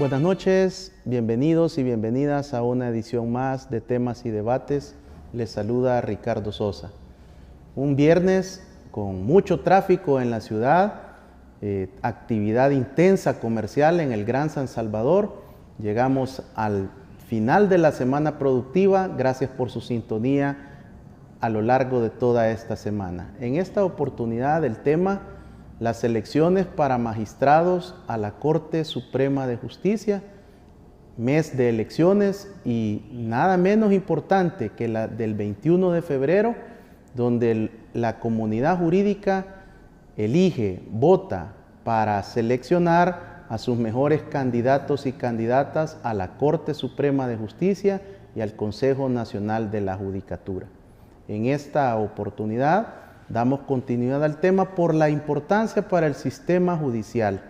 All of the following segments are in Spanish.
Buenas noches, bienvenidos y bienvenidas a una edición más de Temas y Debates. Les saluda Ricardo Sosa. Un viernes con mucho tráfico en la ciudad, actividad intensa comercial en el Gran San Salvador. Llegamos al final de la semana productiva. Gracias por su sintonía a lo largo de toda esta semana. En esta oportunidad el tema: las elecciones para magistrados a la Corte Suprema de Justicia, mes de elecciones y nada menos importante que la del 21 de febrero, donde la comunidad jurídica elige, vota para seleccionar a sus mejores candidatos y candidatas a la Corte Suprema de Justicia y al Consejo Nacional de la Judicatura. En esta oportunidad damos continuidad al tema por la importancia para el sistema judicial,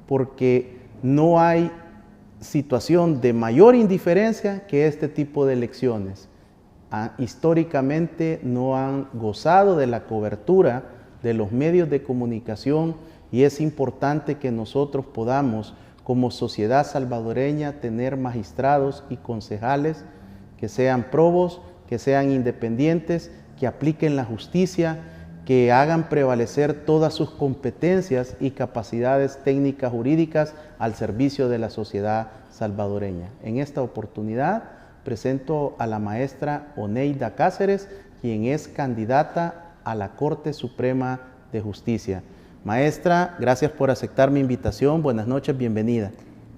porque no hay situación de mayor indiferencia que este tipo de elecciones. Históricamente no han gozado de la cobertura de los medios de comunicación y es importante que nosotros podamos, como sociedad salvadoreña, tener magistrados y concejales que sean probos, que sean independientes, que apliquen la justicia, que hagan prevalecer todas sus competencias y capacidades técnicas jurídicas al servicio de la sociedad salvadoreña. En esta oportunidad presento a la maestra Oneida Cáceres, quien es candidata a la Corte Suprema de Justicia. Maestra, gracias por aceptar mi invitación. Buenas noches, bienvenida.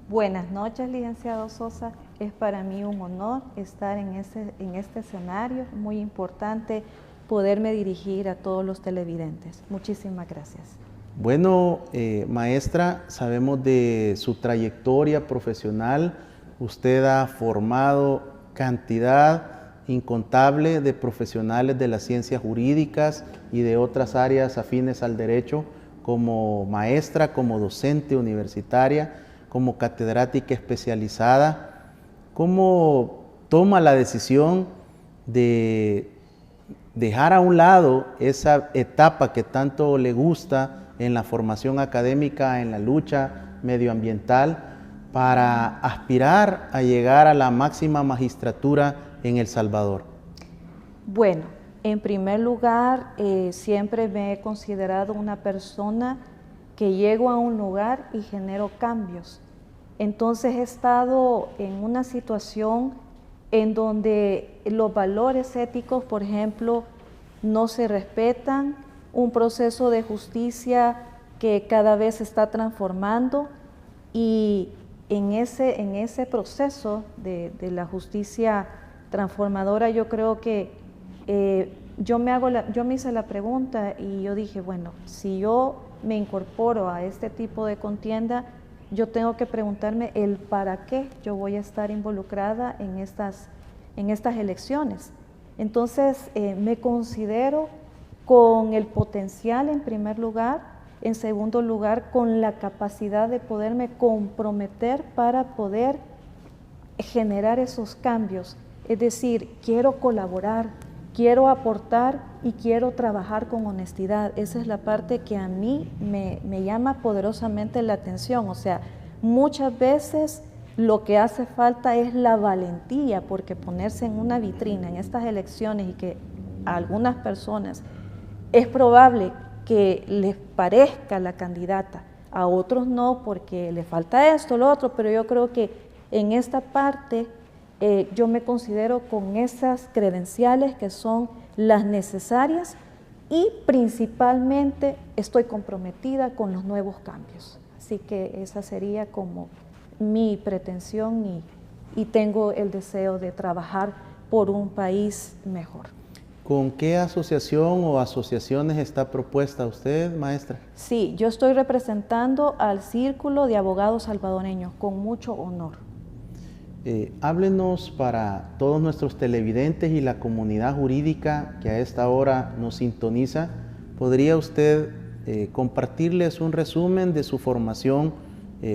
Buenas noches, licenciado Sosa. Es para mí un honor estar en este escenario muy importante, poderme dirigir a todos los televidentes. Muchísimas gracias. Bueno, maestra, sabemos de su trayectoria profesional. Usted ha formado cantidad incontable de profesionales de las ciencias jurídicas y de otras áreas afines al derecho, como maestra, como docente universitaria, como catedrática especializada. ¿Cómo toma la decisión de dejar a un lado esa etapa que tanto le gusta en la formación académica, en la lucha medioambiental, para aspirar a llegar a la máxima magistratura en El Salvador? Bueno, en primer lugar, siempre me he considerado una persona que llego a un lugar y genero cambios. Entonces he estado en una situación en donde los valores éticos, por ejemplo, no se respetan, un proceso de justicia que cada vez se está transformando, y en ese proceso de la justicia transformadora yo creo que yo me hice la pregunta y yo dije, bueno, si yo me incorporo a este tipo de contienda, yo tengo que preguntarme el para qué yo voy a estar involucrada en estas elecciones. Entonces, me considero con el potencial en primer lugar, en segundo lugar, con la capacidad de poderme comprometer para poder generar esos cambios. Es decir, quiero colaborar, quiero aportar y quiero trabajar con honestidad. Esa es la parte que a mí me llama poderosamente la atención. O sea, muchas veces lo que hace falta es la valentía, porque ponerse en una vitrina en estas elecciones y que a algunas personas es probable que les parezca la candidata, a otros no, porque le falta esto, lo otro, pero yo creo que en esta parte yo me considero con esas credenciales que son las necesarias y principalmente estoy comprometida con los nuevos cambios. Así que esa sería como mi pretensión y tengo el deseo de trabajar por un país mejor. ¿Con qué asociación o asociaciones está propuesta usted, maestra? Sí, yo estoy representando al Círculo de Abogados Salvadoreños, con mucho honor. Háblenos para todos nuestros televidentes y la comunidad jurídica que a esta hora nos sintoniza. ¿Podría usted compartirles un resumen de su formación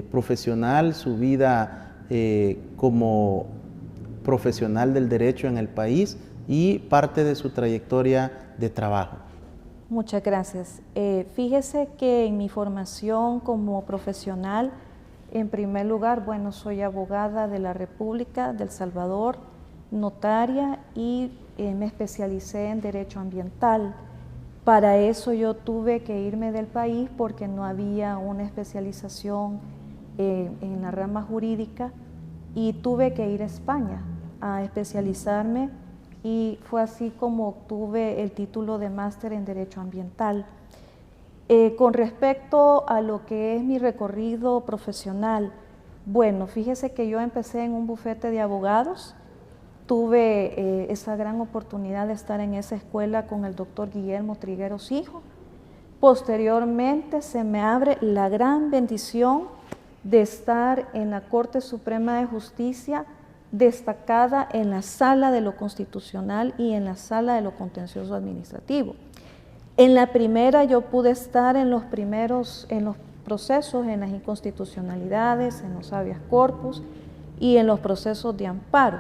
profesional, su vida como profesional del derecho en el país y parte de su trayectoria de trabajo? Muchas gracias. Fíjese que en mi formación como profesional En primer lugar, bueno, soy abogada de la República de El Salvador, notaria, y me especialicé en Derecho Ambiental. Para eso yo tuve que irme del país porque no había una especialización en la rama jurídica, y tuve que ir a España a especializarme, y fue así como obtuve el título de máster en Derecho Ambiental. Con respecto a lo que es mi recorrido profesional, bueno, fíjese que yo empecé en un bufete de abogados. Tuve esa gran oportunidad de estar en esa escuela con el doctor Guillermo Trigueros Hijo. Posteriormente se me abre la gran bendición de estar en la Corte Suprema de Justicia, destacada en la Sala de lo Constitucional y en la Sala de lo Contencioso Administrativo. En la primera yo pude estar en los procesos, en las inconstitucionalidades, en los habeas corpus y en los procesos de amparo.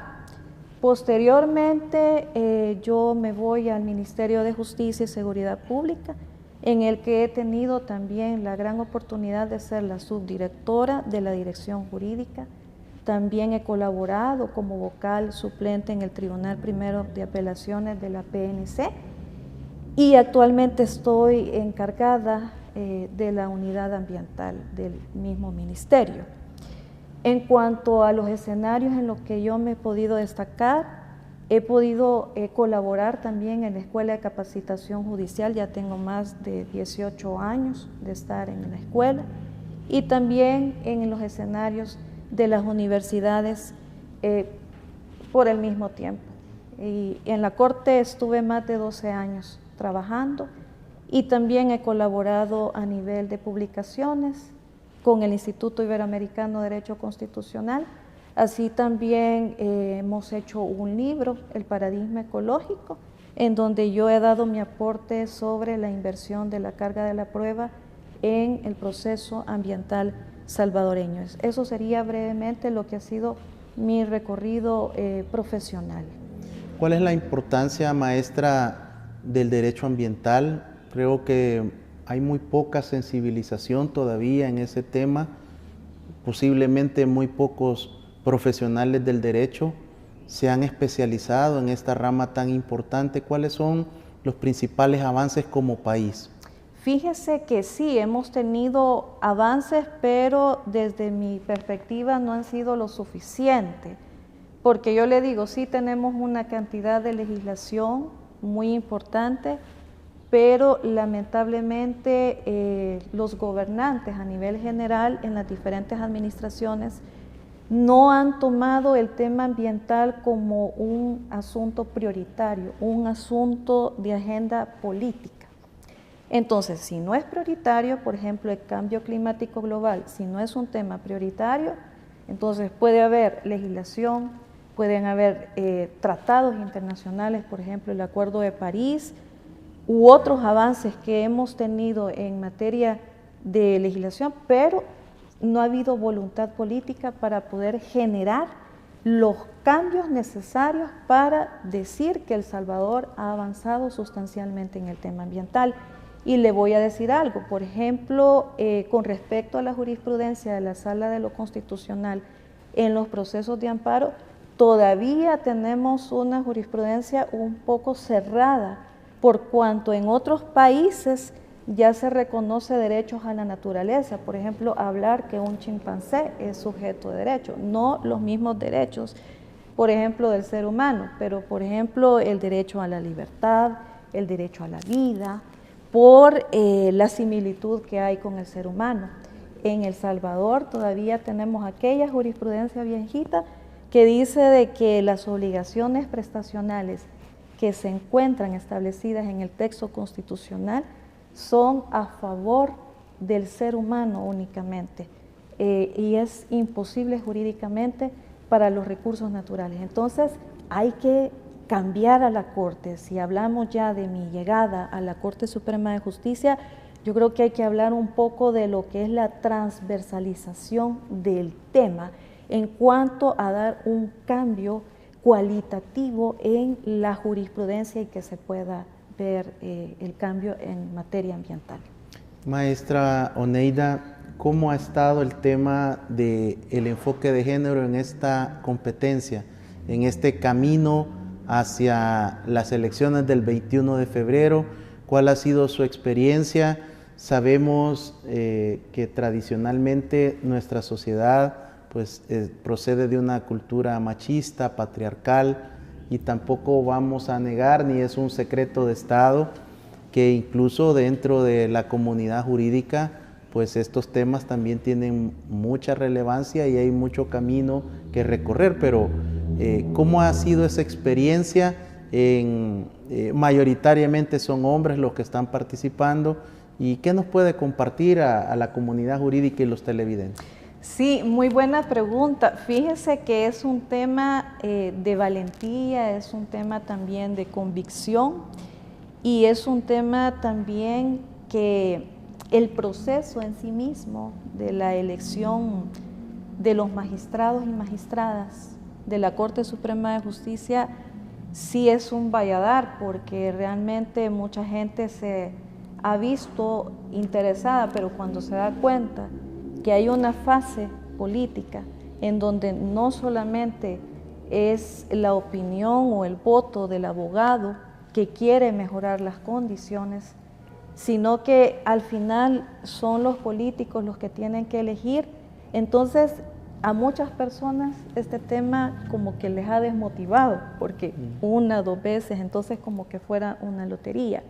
Posteriormente yo me voy al Ministerio de Justicia y Seguridad Pública, en el que he tenido también la gran oportunidad de ser la subdirectora de la Dirección Jurídica. También he colaborado como vocal suplente en el Tribunal Primero de Apelaciones de la PNC, y actualmente estoy encargada de la unidad ambiental del mismo ministerio. En cuanto a los escenarios en los que yo me he podido destacar, he podido colaborar también en la Escuela de Capacitación Judicial. Ya tengo más de 18 años de estar en la escuela, y también en los escenarios de las universidades por el mismo tiempo. Y en la Corte estuve más de 12 años trabajando, y también he colaborado a nivel de publicaciones con el Instituto Iberoamericano de Derecho Constitucional. Así también hemos hecho un libro, El Paradigma Ecológico, en donde yo he dado mi aporte sobre la inversión de la carga de la prueba en el proceso ambiental salvadoreño. Eso sería brevemente lo que ha sido mi recorrido profesional. ¿Cuál es la importancia, maestra, del derecho ambiental? Creo que hay muy poca sensibilización todavía en ese tema. Posiblemente muy pocos profesionales del derecho se han especializado en esta rama tan importante. ¿Cuáles son los principales avances como país? Fíjese que sí, hemos tenido avances, pero desde mi perspectiva no han sido lo suficiente, porque yo le digo, sí tenemos una cantidad de legislación muy importante, pero lamentablemente los gobernantes a nivel general en las diferentes administraciones no han tomado el tema ambiental como un asunto prioritario, un asunto de agenda política. Entonces, si no es prioritario, por ejemplo, el cambio climático global, si no es un tema prioritario, entonces puede haber legislación, pueden haber tratados internacionales, por ejemplo, el Acuerdo de París, u otros avances que hemos tenido en materia de legislación, pero no ha habido voluntad política para poder generar los cambios necesarios para decir que El Salvador ha avanzado sustancialmente en el tema ambiental. Y le voy a decir algo, por ejemplo, con respecto a la jurisprudencia de la Sala de lo Constitucional en los procesos de amparo, todavía tenemos una jurisprudencia un poco cerrada, por cuanto en otros países ya se reconoce derechos a la naturaleza. Por ejemplo, hablar que un chimpancé es sujeto de derecho, no los mismos derechos, por ejemplo, del ser humano, pero por ejemplo el derecho a la libertad, el derecho a la vida, por la similitud que hay con el ser humano. En El Salvador todavía tenemos aquella jurisprudencia viejita que dice de que las obligaciones prestacionales que se encuentran establecidas en el texto constitucional son a favor del ser humano únicamente, y es imposible jurídicamente para los recursos naturales. Entonces hay que cambiar a la Corte. Si hablamos ya de mi llegada a la Corte Suprema de Justicia, yo creo que hay que hablar un poco de lo que es la transversalización del tema en cuanto a dar un cambio cualitativo en la jurisprudencia y que se pueda ver el cambio en materia ambiental. Maestra Oneida, ¿cómo ha estado el tema del enfoque de género en esta competencia, en este camino hacia las elecciones del 21 de febrero? ¿Cuál ha sido su experiencia? Sabemos que tradicionalmente nuestra sociedad pues, procede de una cultura machista, patriarcal, y tampoco vamos a negar, ni es un secreto de Estado, que incluso dentro de la comunidad jurídica pues estos temas también tienen mucha relevancia y hay mucho camino que recorrer, pero ¿cómo ha sido esa experiencia? Mayoritariamente son hombres los que están participando, ¿y qué nos puede compartir a la comunidad jurídica y los televidentes? Sí, muy buena pregunta. Fíjese que es un tema de valentía, es un tema también de convicción y es un tema también que el proceso en sí mismo de la elección de los magistrados y magistradas de la Corte Suprema de Justicia sí es un valladar, porque realmente mucha gente se ha visto interesada, pero cuando se da cuenta que hay una fase política en donde no solamente es la opinión o el voto del abogado que quiere mejorar las condiciones, sino que al final son los políticos los que tienen que elegir. Entonces, a muchas personas este tema como que les ha desmotivado, porque una, dos veces, entonces como que fuera una lotería.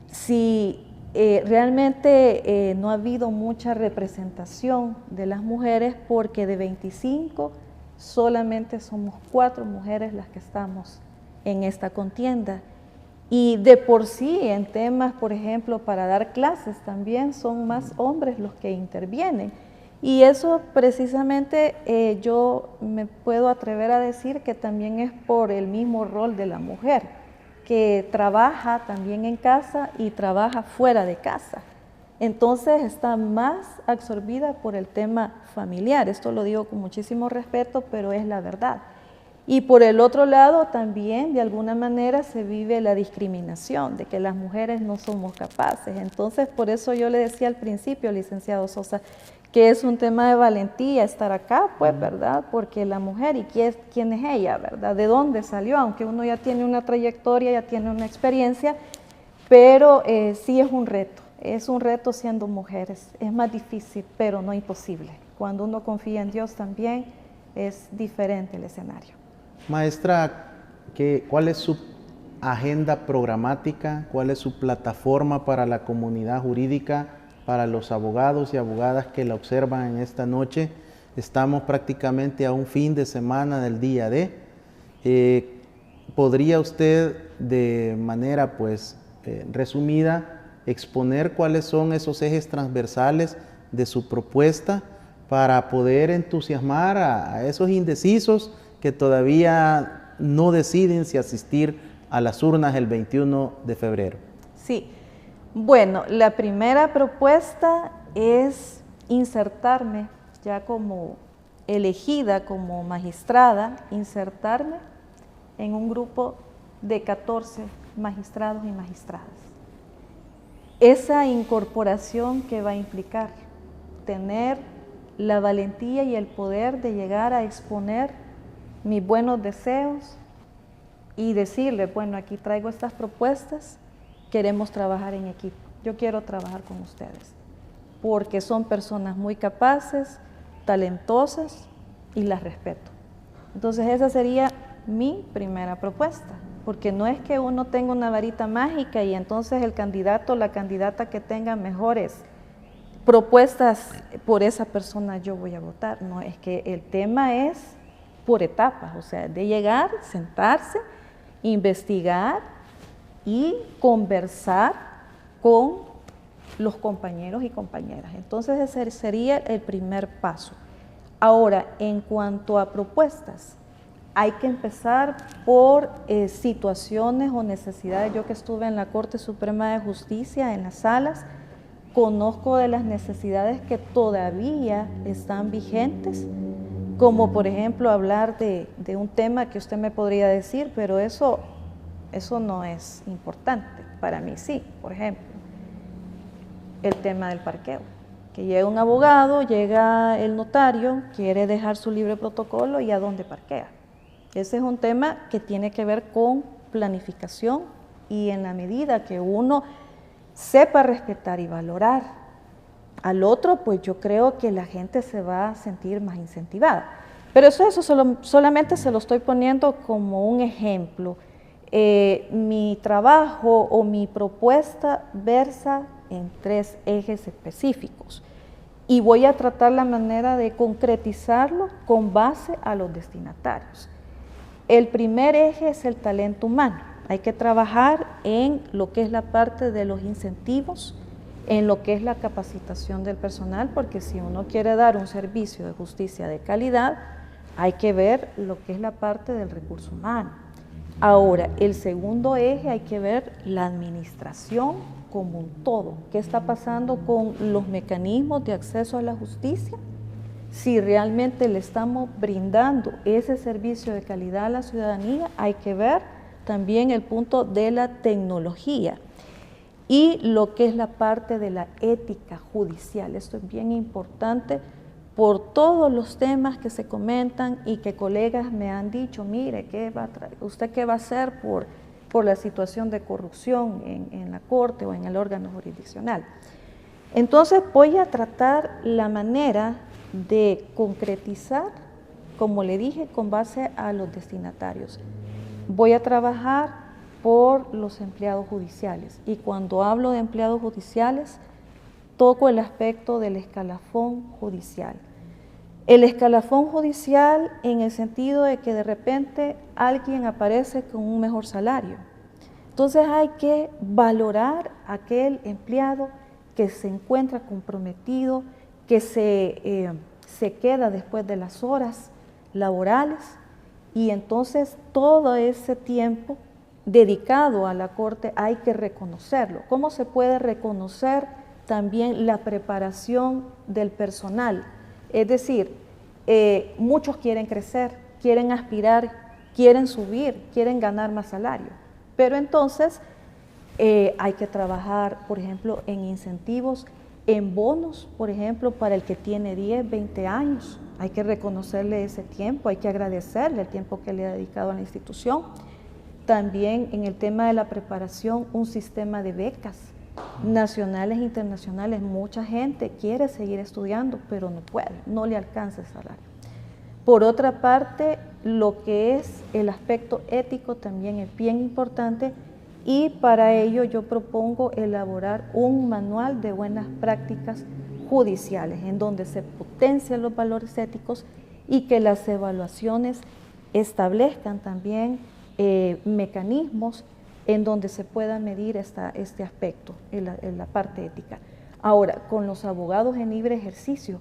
Si realmente no ha habido mucha representación de las mujeres, porque de 25 solamente somos 4 mujeres las que estamos en esta contienda. Y de por sí, en temas, por ejemplo, para dar clases también son más hombres los que intervienen. Y eso precisamente yo me puedo atrever a decir que también es por el mismo rol de la mujer, que trabaja también en casa y trabaja fuera de casa. Entonces está más absorbida por el tema familiar. Esto lo digo con muchísimo respeto, pero es la verdad. Y por el otro lado también de alguna manera se vive la discriminación de que las mujeres no somos capaces. Entonces por eso yo le decía al principio, licenciado Sosa, que es un tema de valentía estar acá, pues, ¿verdad? Porque la mujer, ¿y quién es ella, verdad? ¿De dónde salió? Aunque uno ya tiene una trayectoria, ya tiene una experiencia, pero sí es un reto siendo mujeres. Es más difícil, pero no imposible. Cuando uno confía en Dios también es diferente el escenario. Maestra, ¿cuál es su agenda programática? ¿Cuál es su plataforma para la comunidad jurídica, para los abogados y abogadas que la observan en esta noche? Estamos prácticamente a un fin de semana del día D. ¿Podría usted de manera resumida exponer cuáles son esos ejes transversales de su propuesta para poder entusiasmar a esos indecisos que todavía no deciden si asistir a las urnas el 21 de febrero? Sí, bueno, la primera propuesta es insertarme ya como elegida como magistrada, insertarme en un grupo de 14 magistrados y magistradas. Esa incorporación que va a implicar tener la valentía y el poder de llegar a exponer mis buenos deseos y decirle, bueno, aquí traigo estas propuestas, queremos trabajar en equipo, yo quiero trabajar con ustedes, porque son personas muy capaces, talentosas y las respeto. Entonces esa sería mi primera propuesta, porque no es que uno tenga una varita mágica y entonces el candidato o la candidata que tenga mejores propuestas por esa persona yo voy a votar. No, es que el tema es por etapas, o sea, de llegar, sentarse, investigar y conversar con los compañeros y compañeras. Entonces ese sería el primer paso. Ahora, en cuanto a propuestas, hay que empezar por situaciones o necesidades. Yo que estuve en la Corte Suprema de Justicia, en las salas, conozco de las necesidades que todavía están vigentes, como por ejemplo hablar de un tema que usted me podría decir, pero eso no es importante. Para mí sí, por ejemplo, el tema del parqueo. que llega un abogado, llega el notario, quiere dejar su libre protocolo y a dónde parquea. Ese es un tema que tiene que ver con planificación y en la medida que uno sepa respetar y valorar al otro, pues yo creo que la gente se va a sentir más incentivada. Pero eso solamente se lo estoy poniendo como un ejemplo. Mi trabajo o mi propuesta versa en 3 ejes específicos y voy a tratar la manera de concretizarlo con base a los destinatarios. El primer eje es el talento humano. Hay que trabajar en lo que es la parte de los incentivos, en lo que es la capacitación del personal, porque si uno quiere dar un servicio de justicia de calidad, hay que ver lo que es la parte del recurso humano. Ahora, el segundo eje hay que ver la administración como un todo. ¿Qué está pasando con los mecanismos de acceso a la justicia? Si realmente le estamos brindando ese servicio de calidad a la ciudadanía, hay que ver también el punto de la tecnología y lo que es la parte de la ética judicial. Esto es bien importante por todos los temas que se comentan y que colegas me han dicho, mire, ¿usted qué va a hacer por la situación de corrupción en la Corte o en el órgano jurisdiccional? Entonces voy a tratar la manera de concretizar, como le dije, con base a los destinatarios. Voy a trabajar por los empleados judiciales y cuando hablo de empleados judiciales, toco el aspecto del escalafón judicial. El escalafón judicial en el sentido de que de repente alguien aparece con un mejor salario. Entonces hay que valorar a aquel empleado que se encuentra comprometido, que se queda después de las horas laborales y entonces todo ese tiempo dedicado a la Corte hay que reconocerlo. ¿Cómo se puede reconocer también la preparación del personal? Es decir, muchos quieren crecer, quieren aspirar, quieren subir, quieren ganar más salario, pero entonces hay que trabajar, por ejemplo, en incentivos, en bonos, por ejemplo, para el que tiene 10, 20 años. Hay que reconocerle ese tiempo, hay que agradecerle el tiempo que le ha dedicado a la institución. También en el tema de la preparación, un sistema de becas nacionales e internacionales. Mucha gente quiere seguir estudiando, pero no puede, no le alcanza el salario. Por otra parte, lo que es el aspecto ético también es bien importante y para ello yo propongo elaborar un manual de buenas prácticas judiciales en donde se potencian los valores éticos y que las evaluaciones establezcan también mecanismos en donde se pueda medir este aspecto, en la parte ética. Ahora, con los abogados en libre ejercicio,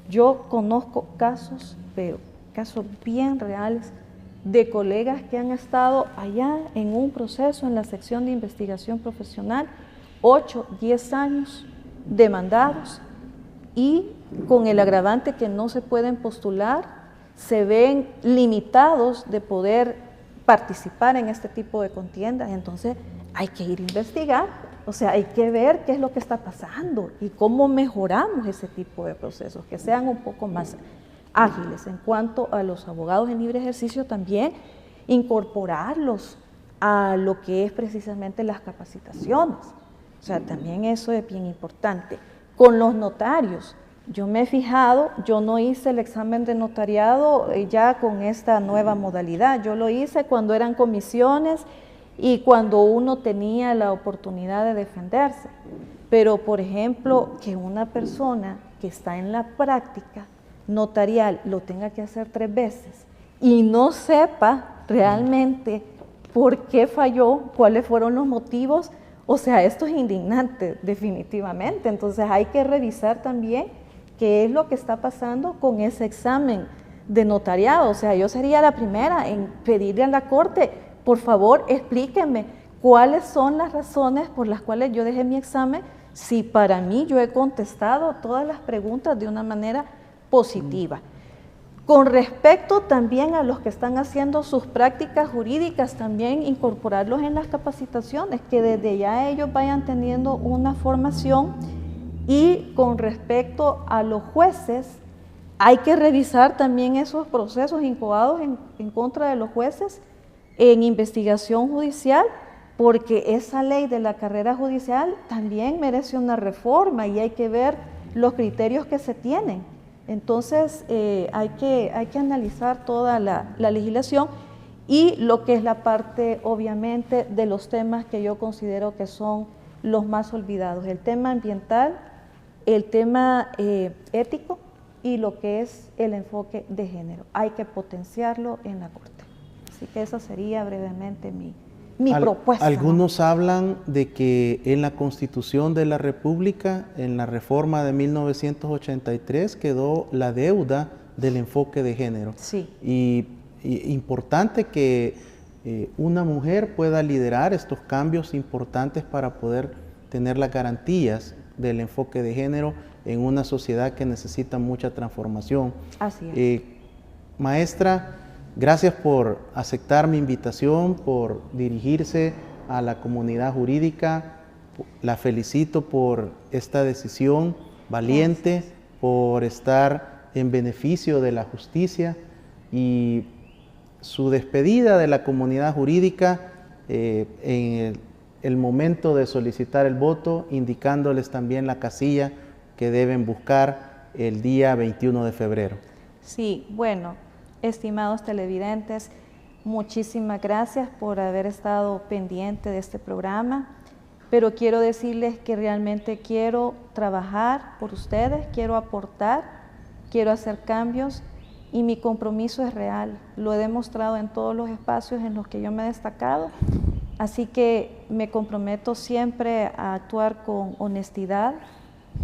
yo conozco casos, pero casos bien reales, de colegas que han estado allá en un proceso en la sección de investigación profesional, 8, 10 años demandados y con el agravante que no se pueden postular, se ven limitados de poder participar en este tipo de contiendas. Entonces hay que ir a investigar, o sea, hay que ver qué es lo que está pasando y cómo mejoramos ese tipo de procesos, que sean un poco más ágiles. En cuanto a los abogados en libre ejercicio, también incorporarlos a lo que es precisamente las capacitaciones. O sea, también eso es bien importante. Con los notarios, yo me he fijado, yo no hice el examen de notariado ya con esta nueva modalidad, yo lo hice cuando eran comisiones y cuando uno tenía la oportunidad de defenderse. Pero, por ejemplo, que una persona que está en la práctica notarial lo tenga que hacer 3 veces y no sepa realmente por qué falló, cuáles fueron los motivos, o sea, esto es indignante definitivamente. Entonces hay que revisar también qué es lo que está pasando con ese examen de notariado. O sea, yo sería la primera en pedirle a la Corte, por favor, explíquenme cuáles son las razones por las cuales yo dejé mi examen, si para mí yo he contestado todas las preguntas de una manera positiva. Con respecto también a los que están haciendo sus prácticas jurídicas, también incorporarlos en las capacitaciones, que desde ya ellos vayan teniendo una formación Y con respecto a los jueces, hay que revisar también esos procesos incoados en contra de los jueces en investigación judicial, porque esa ley de la carrera judicial también merece una reforma y hay que ver los criterios que se tienen. Entonces hay que analizar toda la legislación y lo que es la parte, obviamente, de los temas que yo considero que son los más olvidados: el tema ambiental, el tema ético y lo que es el enfoque de género. Hay que potenciarlo en la Corte. Así que esa sería brevemente mi propuesta. Algunos hablan de que en la Constitución de la República, en la reforma de 1983, quedó la deuda del enfoque de género. Sí. Y importante que una mujer pueda liderar estos cambios importantes para poder tener las garantías del enfoque de género en una sociedad que necesita mucha transformación. Así es. Maestra, gracias por aceptar mi invitación, por dirigirse a la comunidad jurídica. La felicito por esta decisión valiente, gracias, por estar en beneficio de la justicia, y su despedida de la comunidad jurídica en el momento de solicitar el voto, indicándoles también la casilla que deben buscar el día 21 de febrero. Sí, bueno, estimados televidentes, muchísimas gracias por haber estado pendiente de este programa, pero quiero decirles que realmente quiero trabajar por ustedes, quiero aportar, quiero hacer cambios y mi compromiso es real. Lo he demostrado en todos los espacios en los que yo me he destacado, así que me comprometo siempre a actuar con honestidad,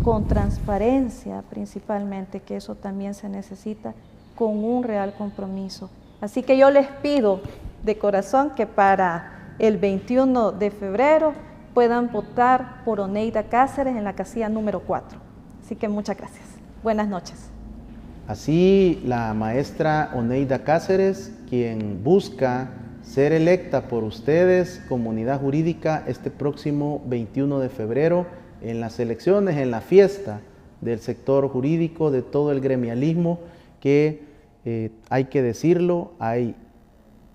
con transparencia principalmente, que eso también se necesita, con un real compromiso. Así que yo les pido de corazón que para el 21 de febrero puedan votar por Oneida Cáceres en la casilla número 4. Así que muchas gracias. Buenas noches. Así, la maestra Oneida Cáceres, quien busca ser electa por ustedes, comunidad jurídica, este próximo 21 de febrero, en las elecciones, en la fiesta del sector jurídico, de todo el gremialismo, que hay que decirlo, hay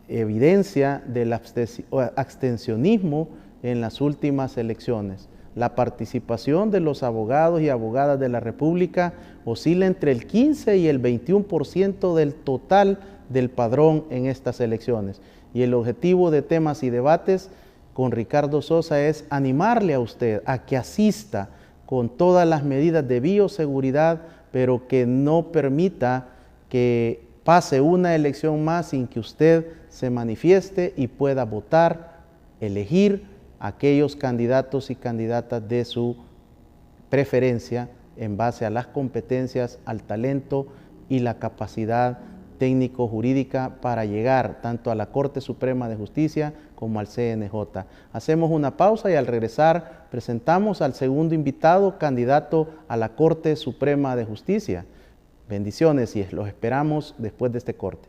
evidencia del abstencionismo en las últimas elecciones. La participación de los abogados y abogadas de la República oscila entre el 15 y el 21% del total del padrón en estas elecciones. Y el objetivo de Temas y Debates con Ricardo Sosa es animarle a usted a que asista con todas las medidas de bioseguridad, pero que no permita que pase una elección más sin que usted se manifieste y pueda votar, elegir aquellos candidatos y candidatas de su preferencia en base a las competencias, al talento y la capacidad técnico-jurídica para llegar tanto a la Corte Suprema de Justicia como al CNJ. Hacemos una pausa y al regresar presentamos al segundo invitado, candidato a la Corte Suprema de Justicia. Bendiciones y los esperamos después de este corte.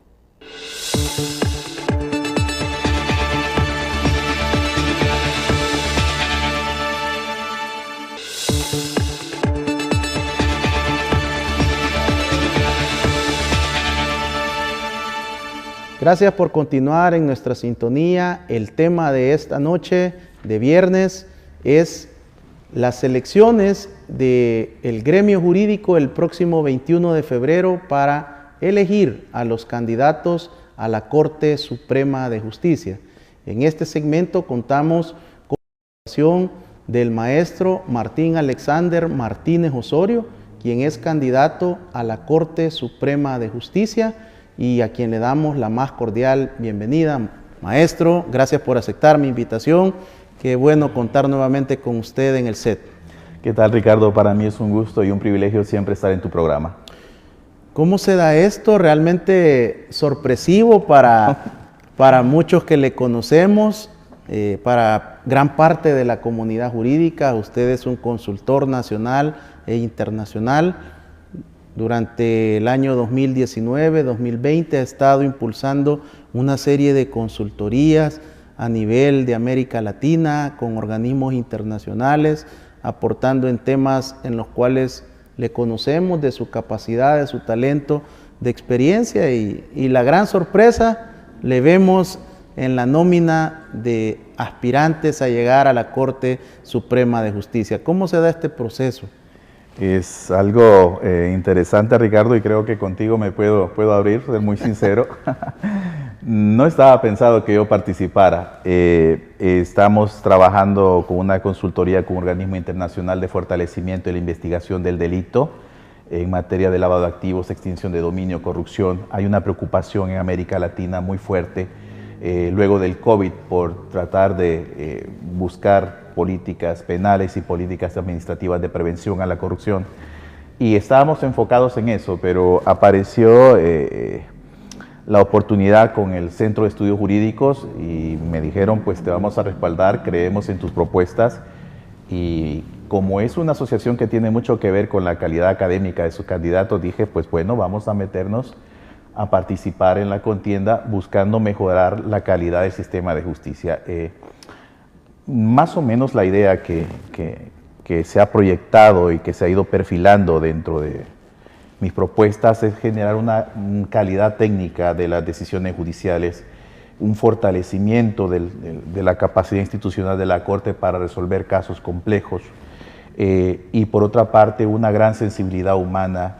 Gracias por continuar en nuestra sintonía. El tema de esta noche de viernes es las elecciones del gremio jurídico el próximo 21 de febrero para elegir a los candidatos a la Corte Suprema de Justicia. En este segmento contamos con la participación del maestro Martín Alexander Martínez Osorio, quien es candidato a la Corte Suprema de Justicia y a quien le damos la más cordial bienvenida. Maestro, gracias por aceptar mi invitación. Qué bueno contar nuevamente con usted en el set. ¿Qué tal, Ricardo? Para mí es un gusto y un privilegio siempre estar en tu programa. ¿Cómo se da esto? Realmente sorpresivo para muchos que le conocemos, para gran parte de la comunidad jurídica. Usted es un consultor nacional e internacional. Durante el año 2019-2020 ha estado impulsando una serie de consultorías a nivel de América Latina con organismos internacionales. aportando en temas en los cuales le conocemos de su capacidad, de su talento, de experiencia y la gran sorpresa le vemos en la nómina de aspirantes a llegar a la Corte Suprema de Justicia. ¿Cómo se da este proceso? Es algo interesante, Ricardo, y creo que contigo me puedo abrir, ser muy sincero. No estaba pensado que yo participara. Estamos trabajando con una consultoría con un organismo internacional de fortalecimiento de la investigación del delito en materia de lavado de activos, extinción de dominio, corrupción. Hay una preocupación en América Latina muy fuerte luego del COVID por tratar de buscar políticas penales y políticas administrativas de prevención a la corrupción. Y estábamos enfocados en eso, pero apareció la oportunidad con el Centro de Estudios Jurídicos y me dijeron, pues te vamos a respaldar, creemos en tus propuestas. Y como es una asociación que tiene mucho que ver con la calidad académica de sus candidatos, dije, pues bueno, vamos a meternos a participar en la contienda buscando mejorar la calidad del sistema de justicia. Más o menos la idea que se ha proyectado y que se ha ido perfilando dentro de mis propuestas es generar una calidad técnica de las decisiones judiciales, un fortalecimiento de la capacidad institucional de la Corte para resolver casos complejos y por otra parte una gran sensibilidad humana.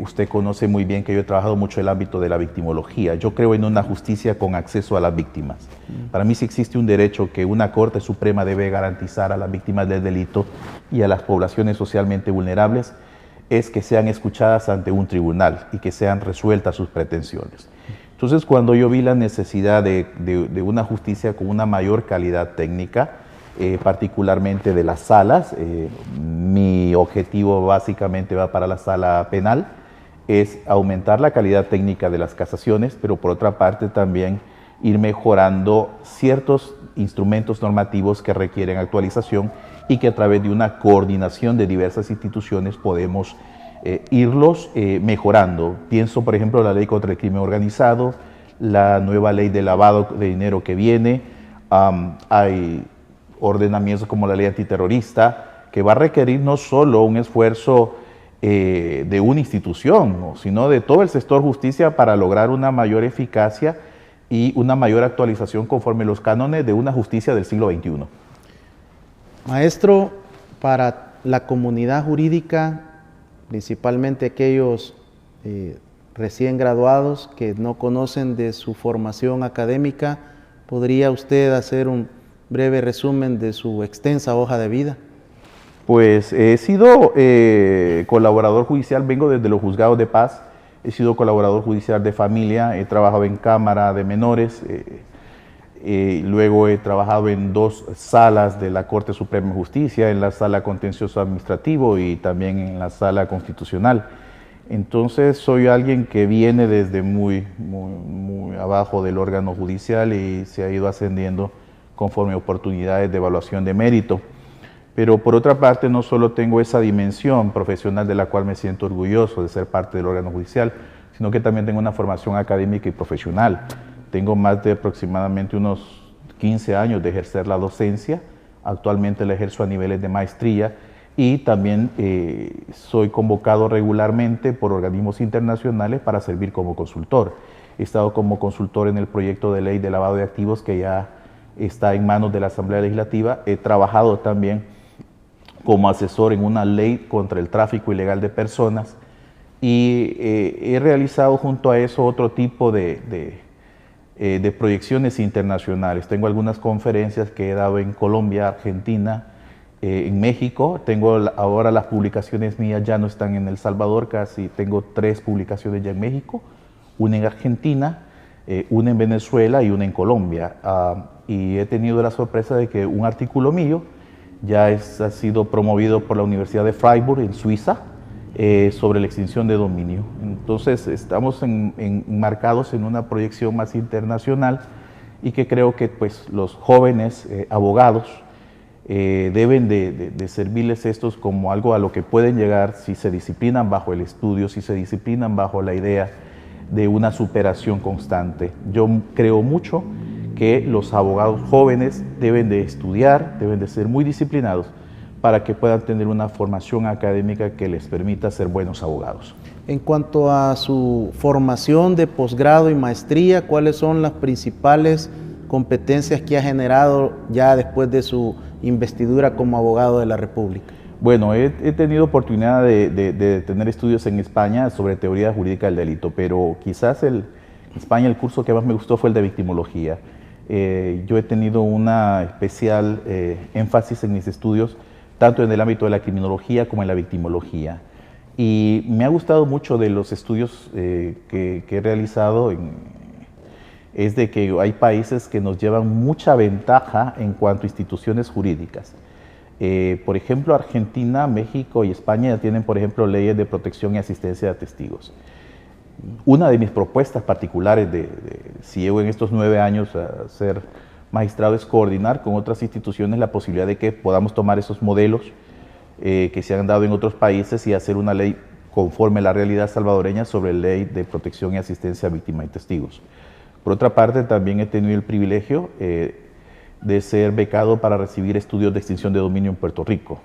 Usted conoce muy bien que yo he trabajado mucho el ámbito de la victimología. Yo creo en una justicia con acceso a las víctimas. Para mí sí existe un derecho que una Corte Suprema debe garantizar a las víctimas del delito y a las poblaciones socialmente vulnerables, es que sean escuchadas ante un tribunal y que sean resueltas sus pretensiones. Entonces, cuando yo vi la necesidad de una justicia con una mayor calidad técnica, particularmente de las salas, mi objetivo básicamente va para la sala penal, es aumentar la calidad técnica de las casaciones, pero por otra parte también ir mejorando ciertos instrumentos normativos que requieren actualización y que a través de una coordinación de diversas instituciones podemos irlos mejorando. Pienso, por ejemplo, la ley contra el crimen organizado, la nueva ley de lavado de dinero que viene, hay ordenamientos como la ley antiterrorista, que va a requerir no solo un esfuerzo de una institución, sino de todo el sector justicia para lograr una mayor eficacia y una mayor actualización conforme los cánones de una justicia del siglo XXI. Maestro, para la comunidad jurídica, principalmente aquellos recién graduados que no conocen de su formación académica, ¿podría usted hacer un breve resumen de su extensa hoja de vida? Pues he sido colaborador judicial, vengo desde los juzgados de paz, he sido colaborador judicial de familia, he trabajado en Cámara de Menores, luego he trabajado en 2 salas de la Corte Suprema de Justicia, en la Sala Contencioso Administrativo y también en la Sala Constitucional. Entonces soy alguien que viene desde muy abajo del órgano judicial y se ha ido ascendiendo conforme oportunidades de evaluación de mérito. Pero por otra parte no solo tengo esa dimensión profesional de la cual me siento orgulloso de ser parte del órgano judicial, sino que también tengo una formación académica y profesional. Tengo más de aproximadamente unos 15 años de ejercer la docencia, actualmente la ejerzo a niveles de maestría y también soy convocado regularmente por organismos internacionales para servir como consultor. He estado como consultor en el proyecto de ley de lavado de activos que ya está en manos de la Asamblea Legislativa. He trabajado también como asesor en una ley contra el tráfico ilegal de personas y he realizado junto a eso otro tipo de proyecciones internacionales. Tengo algunas conferencias que he dado en Colombia, Argentina, en México. Tengo ahora las publicaciones mías ya no están en El Salvador, casi tengo 3 publicaciones ya en México, una en Argentina, una en Venezuela y una en Colombia. Y he tenido la sorpresa de que un artículo mío ya ha sido promovido por la Universidad de Freiburg en Suiza sobre la extinción de dominio. Entonces estamos enmarcados en una proyección más internacional y que creo que pues, los jóvenes abogados deben de servirles estos como algo a lo que pueden llegar si se disciplinan bajo el estudio, si se disciplinan bajo la idea de una superación constante. Yo creo mucho que los abogados jóvenes deben de estudiar, deben de ser muy disciplinados, para que puedan tener una formación académica que les permita ser buenos abogados. En cuanto a su formación de posgrado y maestría, ¿cuáles son las principales competencias que ha generado ya después de su investidura como abogado de la República? Bueno, he tenido oportunidad de tener estudios en España sobre teoría jurídica del delito, pero quizás en España el curso que más me gustó fue el de victimología. Yo he tenido una especial énfasis en mis estudios, tanto en el ámbito de la criminología como en la victimología. Y me ha gustado mucho de los estudios que he realizado, es de que hay países que nos llevan mucha ventaja en cuanto a instituciones jurídicas. Por ejemplo, Argentina, México y España ya tienen, por ejemplo, leyes de protección y asistencia de testigos. Una de mis propuestas particulares si llego en estos 9 años a ser magistrado es coordinar con otras instituciones la posibilidad de que podamos tomar esos modelos que se han dado en otros países y hacer una ley conforme a la realidad salvadoreña sobre ley de protección y asistencia a víctimas y testigos. Por otra parte, también he tenido el privilegio de ser becado para recibir estudios de extinción de dominio en Puerto Rico.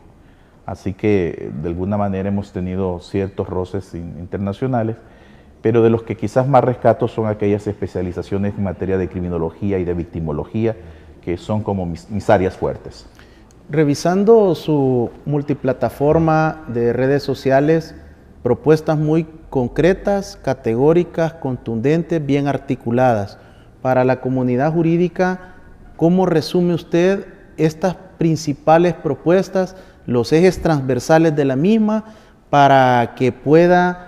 Así que de alguna manera hemos tenido ciertos roces internacionales, pero de los que quizás más rescato son aquellas especializaciones en materia de criminología y de victimología, que son como mis áreas fuertes. Revisando su multiplataforma de redes sociales, propuestas muy concretas, categóricas, contundentes, bien articuladas. Para la comunidad jurídica, ¿cómo resume usted estas principales propuestas, los ejes transversales de la misma, para que pueda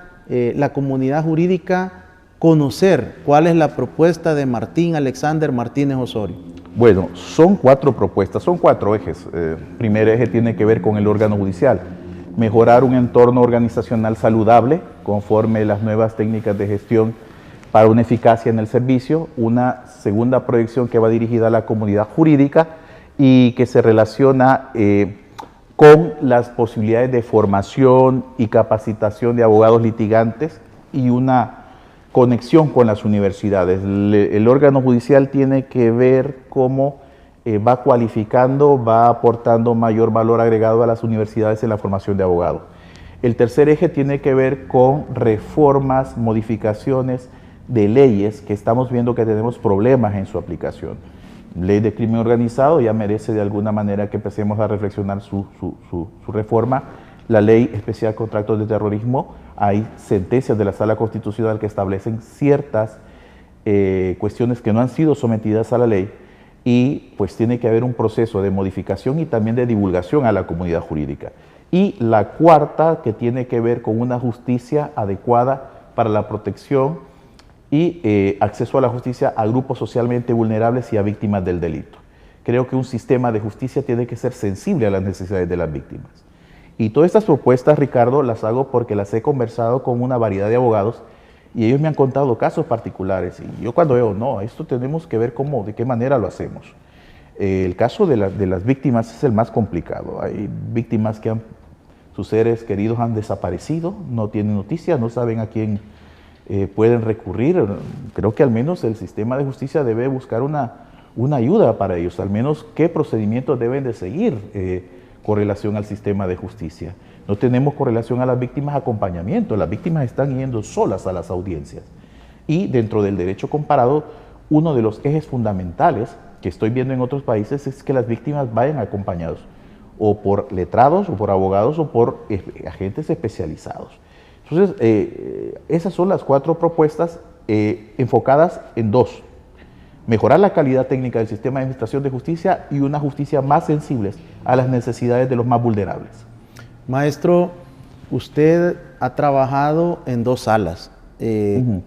la comunidad jurídica conocer cuál es la propuesta de Martín Alexander Martínez Osorio? Bueno, son 4 propuestas, son 4 ejes. El primer eje tiene que ver con el órgano judicial. Mejorar un entorno organizacional saludable conforme las nuevas técnicas de gestión para una eficacia en el servicio. Una segunda proyección que va dirigida a la comunidad jurídica y que se relaciona con las posibilidades de formación y capacitación de abogados litigantes y una conexión con las universidades. El órgano judicial tiene que ver cómo va cualificando, va aportando mayor valor agregado a las universidades en la formación de abogados. El tercer eje tiene que ver con reformas, modificaciones de leyes que estamos viendo que tenemos problemas en su aplicación. Ley de crimen organizado ya merece de alguna manera que empecemos a reflexionar su reforma. La ley especial contra actos de terrorismo, hay sentencias de la Sala Constitucional que establecen ciertas cuestiones que no han sido sometidas a la ley y pues tiene que haber un proceso de modificación y también de divulgación a la comunidad jurídica. Y la cuarta, que tiene que ver con una justicia adecuada para la protección y acceso a la justicia a grupos socialmente vulnerables y a víctimas del delito. Creo que un sistema de justicia tiene que ser sensible a las necesidades de las víctimas. Y todas estas propuestas, Ricardo, las hago porque las he conversado con una variedad de abogados y ellos me han contado casos particulares. Y yo cuando veo, no, esto tenemos que ver cómo, de qué manera lo hacemos. El caso de las víctimas es el más complicado. Hay víctimas que sus seres queridos han desaparecido, no tienen noticias, no saben a quién pueden recurrir. Creo que al menos el sistema de justicia debe buscar una ayuda para ellos, al menos qué procedimientos deben de seguir con relación al sistema de justicia. No tenemos con relación a las víctimas acompañamiento, las víctimas están yendo solas a las audiencias. Y dentro del derecho comparado, uno de los ejes fundamentales que estoy viendo en otros países es que las víctimas vayan acompañados o por letrados, o por abogados, o por agentes especializados. Entonces, esas son las 4 propuestas enfocadas en 2. Mejorar la calidad técnica del sistema de administración de justicia y una justicia más sensible a las necesidades de los más vulnerables. Maestro, usted ha trabajado en 2 salas.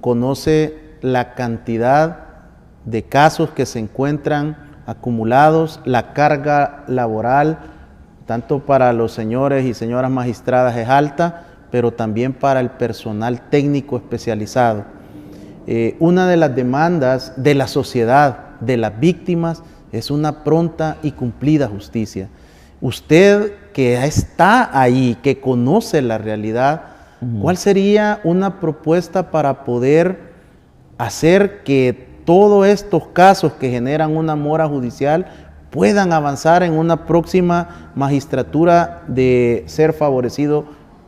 Conoce la cantidad de casos que se encuentran acumulados, la carga laboral, tanto para los señores y señoras magistradas es alta, pero también para el personal técnico especializado. Una de las demandas de la sociedad, de las víctimas, es una pronta y cumplida justicia. Usted que está ahí, que conoce la realidad, ¿cuál sería una propuesta para poder hacer que todos estos casos que generan una mora judicial puedan avanzar en una próxima magistratura de ser favorecido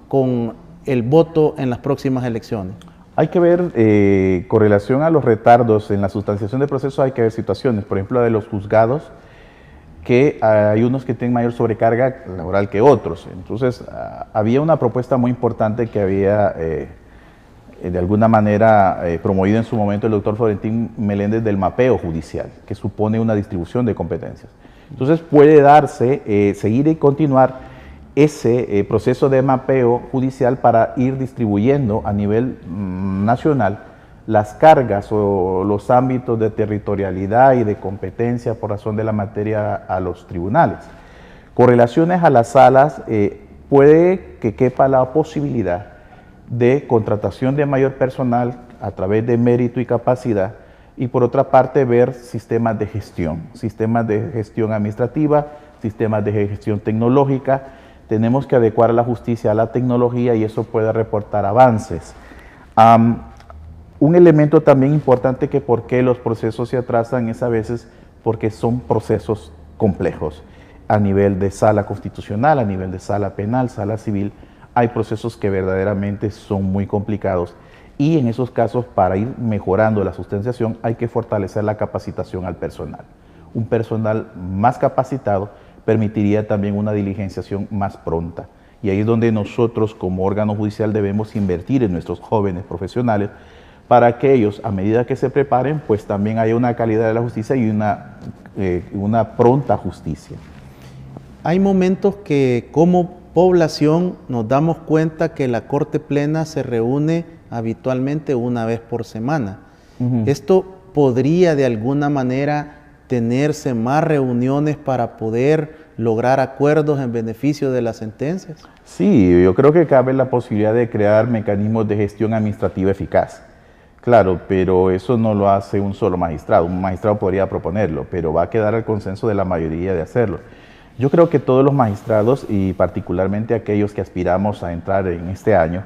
con el voto en las próximas elecciones? Hay que ver, con relación a los retardos en la sustanciación del proceso, hay que ver situaciones, por ejemplo, de los juzgados, que hay unos que tienen mayor sobrecarga laboral que otros. Entonces, había una propuesta muy importante que había, de alguna manera, promovido en su momento el doctor Florentín Meléndez del mapeo judicial, que supone una distribución de competencias. Entonces, puede darse, seguir y continuar ese proceso de mapeo judicial para ir distribuyendo a nivel nacional las cargas o los ámbitos de territorialidad y de competencia por razón de la materia a los tribunales. Con relaciones a las salas, puede que quepa la posibilidad de contratación de mayor personal a través de mérito y capacidad, y por otra parte ver sistemas de gestión administrativa, sistemas de gestión tecnológica. Tenemos que adecuar la justicia a la tecnología y eso puede reportar avances. Un elemento también importante que por qué los procesos se atrasan es a veces porque son procesos complejos. A nivel de sala constitucional, a nivel de sala penal, sala civil, hay procesos que verdaderamente son muy complicados y en esos casos, para ir mejorando la sustanciación, hay que fortalecer la capacitación al personal. Un personal más capacitado permitiría también una diligenciación más pronta. Y ahí es donde nosotros como órgano judicial debemos invertir en nuestros jóvenes profesionales para que ellos, a medida que se preparen, pues también haya una calidad de la justicia y una pronta justicia. Hay momentos que como población nos damos cuenta que la Corte Plena se reúne habitualmente una vez por semana. Esto podría de alguna manera tenerse más reuniones para poder lograr acuerdos en beneficio de las sentencias. Sí, yo creo que cabe la posibilidad de crear mecanismos de gestión administrativa eficaz. Claro, pero eso no lo hace un solo magistrado. Un magistrado podría proponerlo, pero va a quedar al consenso de la mayoría de hacerlo. Yo creo que todos los magistrados, y particularmente aquellos que aspiramos a entrar en este año,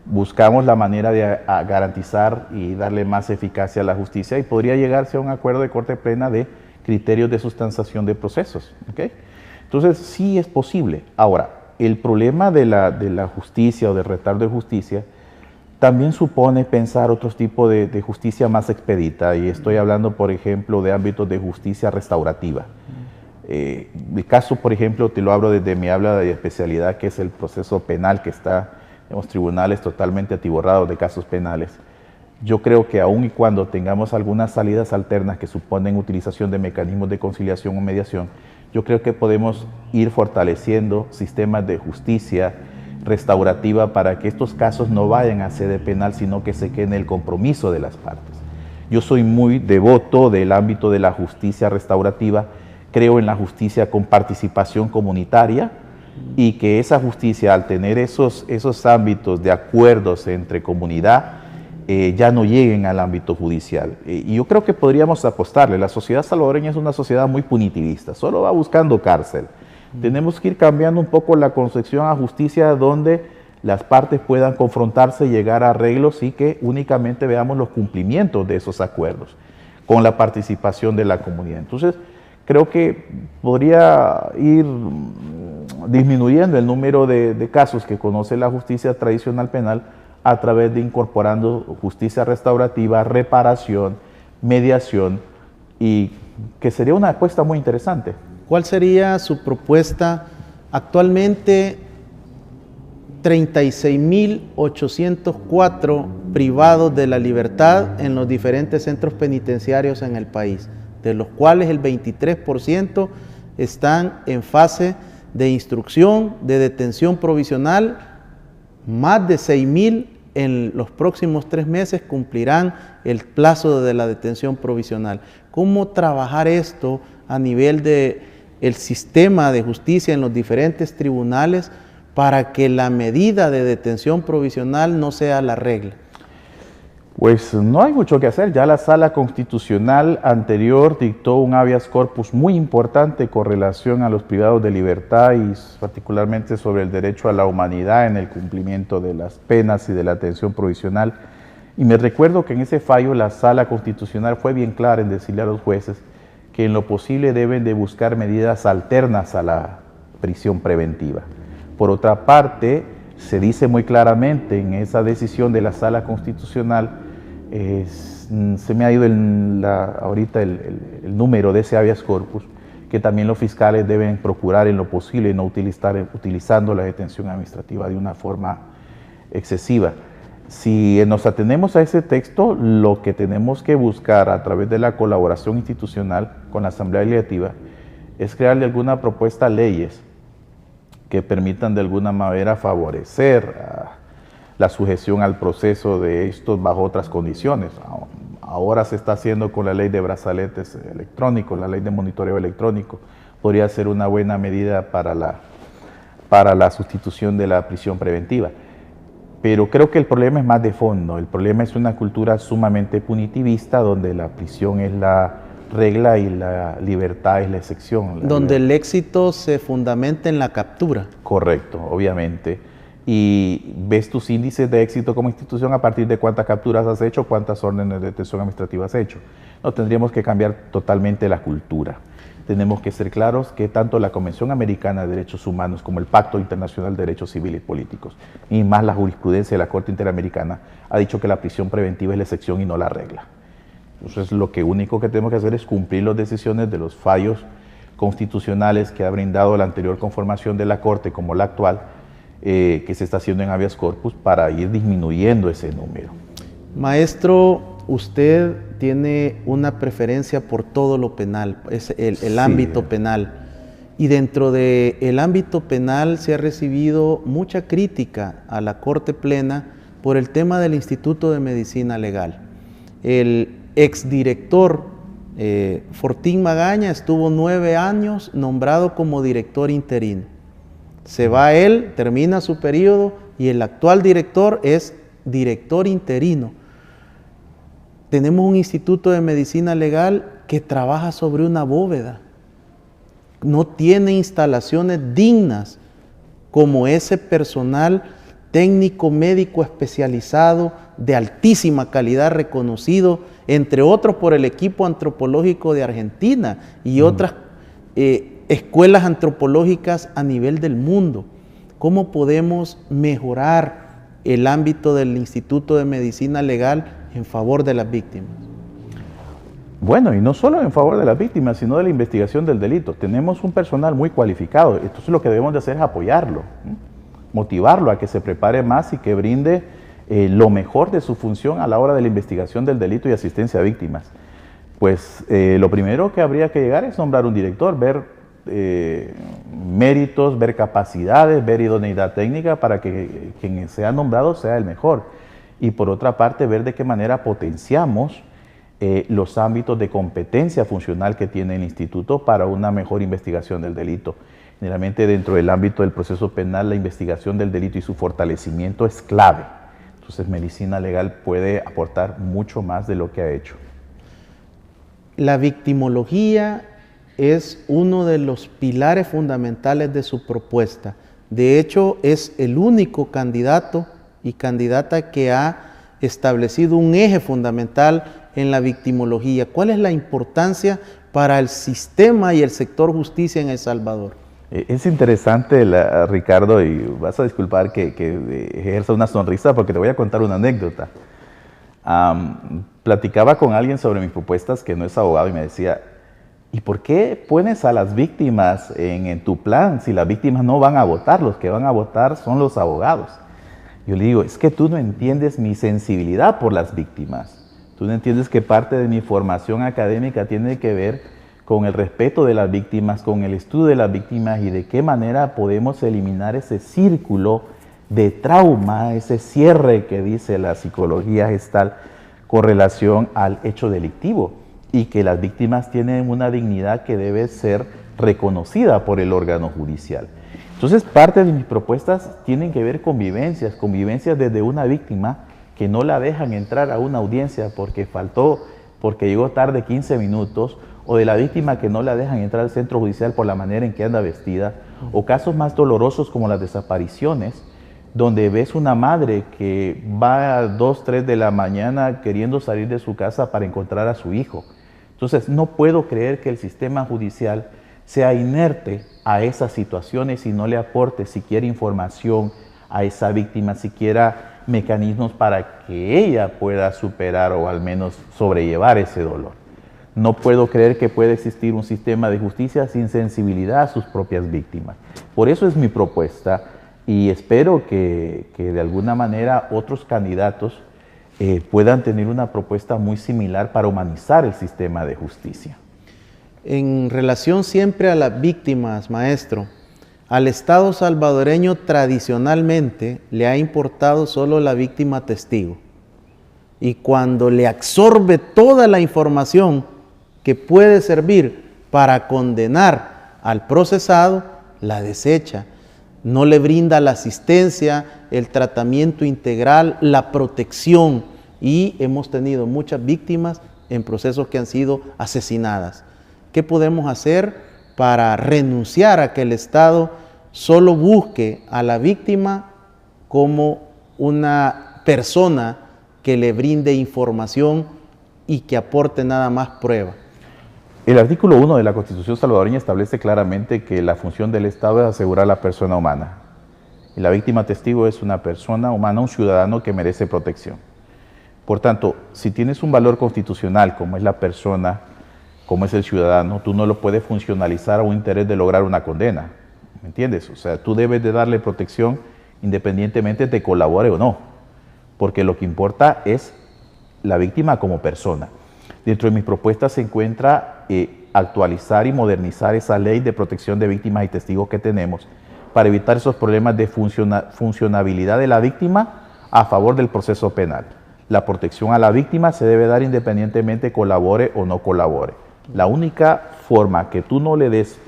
buscamos la manera de garantizar y darle más eficacia a la justicia, y podría llegarse a un acuerdo de Corte Plena de criterios de sustanciación de procesos. ¿Okay? Entonces, sí es posible. Ahora, el problema de la justicia o del retardo de justicia también supone pensar otros tipos de justicia más expedita, y estoy hablando, por ejemplo, de ámbitos de justicia restaurativa. El caso, por ejemplo, te lo hablo desde mi habla de especialidad, que es el proceso penal, que está en los tribunales totalmente atiborrados de casos penales. Yo creo que aun y cuando tengamos algunas salidas alternas que suponen utilización de mecanismos de conciliación o mediación, yo creo que podemos ir fortaleciendo sistemas de justicia restaurativa para que estos casos no vayan a sede penal, sino que se quede en el compromiso de las partes. Yo soy muy devoto del ámbito de la justicia restaurativa, creo en la justicia con participación comunitaria, y que esa justicia, al tener esos ámbitos de acuerdos entre comunidad, ya no lleguen al ámbito judicial. Y yo creo que podríamos apostarle. La sociedad salvadoreña es una sociedad muy punitivista, solo va buscando cárcel. Tenemos que ir cambiando un poco la concepción a justicia, donde las partes puedan confrontarse, llegar a arreglos, y que únicamente veamos los cumplimientos de esos acuerdos con la participación de la comunidad. Entonces, creo que podría ir disminuyendo el número de casos que conoce la justicia tradicional penal a través de incorporando justicia restaurativa, reparación, mediación, y que sería una apuesta muy interesante. ¿Cuál sería su propuesta? Actualmente 36.804 privados de la libertad en los diferentes centros penitenciarios en el país, de los cuales el 23% están en fase de instrucción, de detención provisional. Más de 6.000 en los próximos 3 meses cumplirán el plazo de la detención provisional. ¿Cómo trabajar esto a nivel del sistema de justicia en los diferentes tribunales para que la medida de detención provisional no sea la regla? Pues no hay mucho que hacer. Ya la Sala Constitucional anterior dictó un habeas corpus muy importante con relación a los privados de libertad, y particularmente sobre el derecho a la humanidad en el cumplimiento de las penas y de la atención provisional. Y me recuerdo que en ese fallo la Sala Constitucional fue bien clara en decirle a los jueces que en lo posible deben de buscar medidas alternas a la prisión preventiva. Por otra parte, se dice muy claramente en esa decisión de la Sala Constitucional, se me ha ido ahorita el número de ese habeas corpus, que también los fiscales deben procurar en lo posible no utilizando la detención administrativa de una forma excesiva. Si nos atenemos a ese texto, lo que tenemos que buscar a través de la colaboración institucional con la Asamblea Legislativa es crearle alguna propuesta a leyes que permitan de alguna manera favorecer la sujeción al proceso de estos bajo otras condiciones. Ahora se está haciendo con la ley de brazaletes electrónicos, la ley de monitoreo electrónico. Podría ser una buena medida para la sustitución de la prisión preventiva. Pero creo que el problema es más de fondo. El problema es una cultura sumamente punitivista donde la prisión es la regla y la libertad es la excepción. Donde el éxito se fundamenta en la captura. Correcto, obviamente. Y ves tus índices de éxito como institución a partir de cuántas capturas has hecho, cuántas órdenes de detención administrativa has hecho. No, tendríamos que cambiar totalmente la cultura. Tenemos que ser claros que tanto la Convención Americana de Derechos Humanos como el Pacto Internacional de Derechos Civiles y Políticos, y más la jurisprudencia de la Corte Interamericana, ha dicho que la prisión preventiva es la excepción y no la regla. Entonces, lo único que tenemos que hacer es cumplir las decisiones de los fallos constitucionales que ha brindado la anterior conformación de la Corte como la actual, que se está haciendo en habeas corpus para ir disminuyendo ese número. Maestro, usted tiene una preferencia por todo lo penal, es el ámbito penal. Y dentro del ámbito penal se ha recibido mucha crítica a la Corte Plena por el tema del Instituto de Medicina Legal. El exdirector Fortín Magaña estuvo 9 años nombrado como director interino. Se va él, termina su periodo y el actual director es director interino. Tenemos un Instituto de Medicina Legal que trabaja sobre una bóveda. No tiene instalaciones dignas como ese personal técnico médico especializado de altísima calidad reconocido, entre otros por el equipo antropológico de Argentina y otras escuelas antropológicas a nivel del mundo. ¿Cómo podemos mejorar el ámbito del Instituto de Medicina Legal en favor de las víctimas? Bueno, y no solo en favor de las víctimas, sino de la investigación del delito. Tenemos un personal muy cualificado, entonces lo que debemos de hacer es apoyarlo, motivarlo a que se prepare más y que brinde lo mejor de su función a la hora de la investigación del delito y asistencia a víctimas. Pues lo primero que habría que llegar es nombrar un director, ver méritos, ver capacidades, ver idoneidad técnica para que quien sea nombrado sea el mejor. Y por otra parte, ver de qué manera potenciamos los ámbitos de competencia funcional que tiene el instituto para una mejor investigación del delito. Generalmente dentro del ámbito del proceso penal, la investigación del delito y su fortalecimiento es clave. Entonces, medicina legal puede aportar mucho más de lo que ha hecho. La victimología es uno de los pilares fundamentales de su propuesta. De hecho, es el único candidato y candidata que ha establecido un eje fundamental en la victimología. ¿Cuál es la importancia para el sistema y el sector justicia en El Salvador? Es interesante, Ricardo, y vas a disculpar que ejerza una sonrisa porque te voy a contar una anécdota. Platicaba con alguien sobre mis propuestas que no es abogado y me decía, ¿y por qué pones a las víctimas en tu plan si las víctimas no van a votar? Los que van a votar son los abogados. Yo le digo, es que tú no entiendes mi sensibilidad por las víctimas. Tú no entiendes que parte de mi formación académica tiene que ver con el respeto de las víctimas, con el estudio de las víctimas y de qué manera podemos eliminar ese círculo de trauma, ese cierre que dice la psicología gestal con relación al hecho delictivo y que las víctimas tienen una dignidad que debe ser reconocida por el órgano judicial. Entonces, parte de mis propuestas tienen que ver con convivencias desde una víctima que no la dejan entrar a una audiencia porque llegó tarde 15 minutos, o de la víctima que no la dejan entrar al centro judicial por la manera en que anda vestida, o casos más dolorosos como las desapariciones, donde ves una madre que va a 2, 3 de la mañana queriendo salir de su casa para encontrar a su hijo. Entonces, no puedo creer que el sistema judicial sea inerte a esas situaciones y no le aporte siquiera información a esa víctima, siquiera mecanismos para que ella pueda superar o al menos sobrellevar ese dolor. No puedo creer que pueda existir un sistema de justicia sin sensibilidad a sus propias víctimas. Por eso es mi propuesta y espero que de alguna manera otros candidatos puedan tener una propuesta muy similar para humanizar el sistema de justicia. En relación siempre a las víctimas, maestro, al Estado salvadoreño tradicionalmente le ha importado solo la víctima testigo. Y cuando le absorbe toda la información que puede servir para condenar al procesado, la desecha. No le brinda la asistencia, el tratamiento integral, la protección. Y hemos tenido muchas víctimas en procesos que han sido asesinadas. ¿Qué podemos hacer para renunciar a que el Estado solo busque a la víctima como una persona que le brinde información y que aporte nada más prueba? El artículo 1 de la Constitución salvadoreña establece claramente que la función del Estado es asegurar la persona humana. Y la víctima testigo es una persona humana, un ciudadano que merece protección. Por tanto, si tienes un valor constitucional como es la persona, como es el ciudadano, tú no lo puedes funcionalizar a un interés de lograr una condena. ¿Me entiendes? O sea, tú debes de darle protección independientemente te colabore o no. Porque lo que importa es la víctima como persona. Dentro de mis propuestas se encuentra actualizar y modernizar esa ley de protección de víctimas y testigos que tenemos para evitar esos problemas de funcionabilidad de la víctima a favor del proceso penal. La protección a la víctima se debe dar independientemente colabore o no colabore. La única forma que tú no le des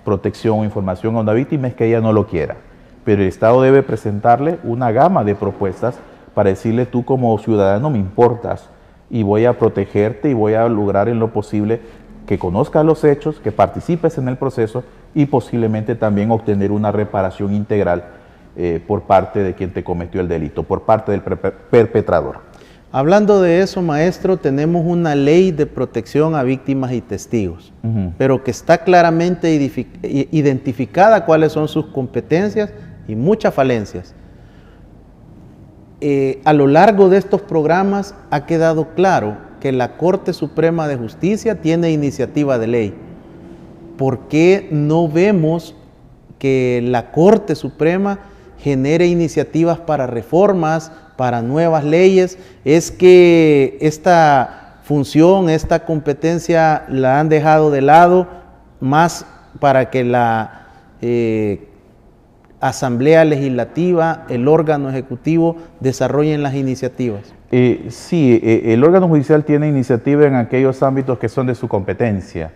protección o información a una víctima es que ella no lo quiera. Pero el Estado debe presentarle una gama de propuestas para decirle tú como ciudadano me importas y voy a protegerte y voy a lograr en lo posible que conozcas los hechos, que participes en el proceso y posiblemente también obtener una reparación integral por parte de quien te cometió el delito, por parte del perpetrador. Hablando de eso, maestro, tenemos una ley de protección a víctimas y testigos, pero que está claramente identificada cuáles son sus competencias y muchas falencias. A lo largo de estos programas ha quedado claro que la Corte Suprema de Justicia tiene iniciativa de ley. ¿Por qué no vemos que la Corte Suprema genere iniciativas para reformas, para nuevas leyes? ¿Es que esta función, esta competencia la han dejado de lado más para que la Asamblea Legislativa, el órgano ejecutivo, desarrollen las iniciativas? Sí, el órgano judicial tiene iniciativa en aquellos ámbitos que son de su competencia.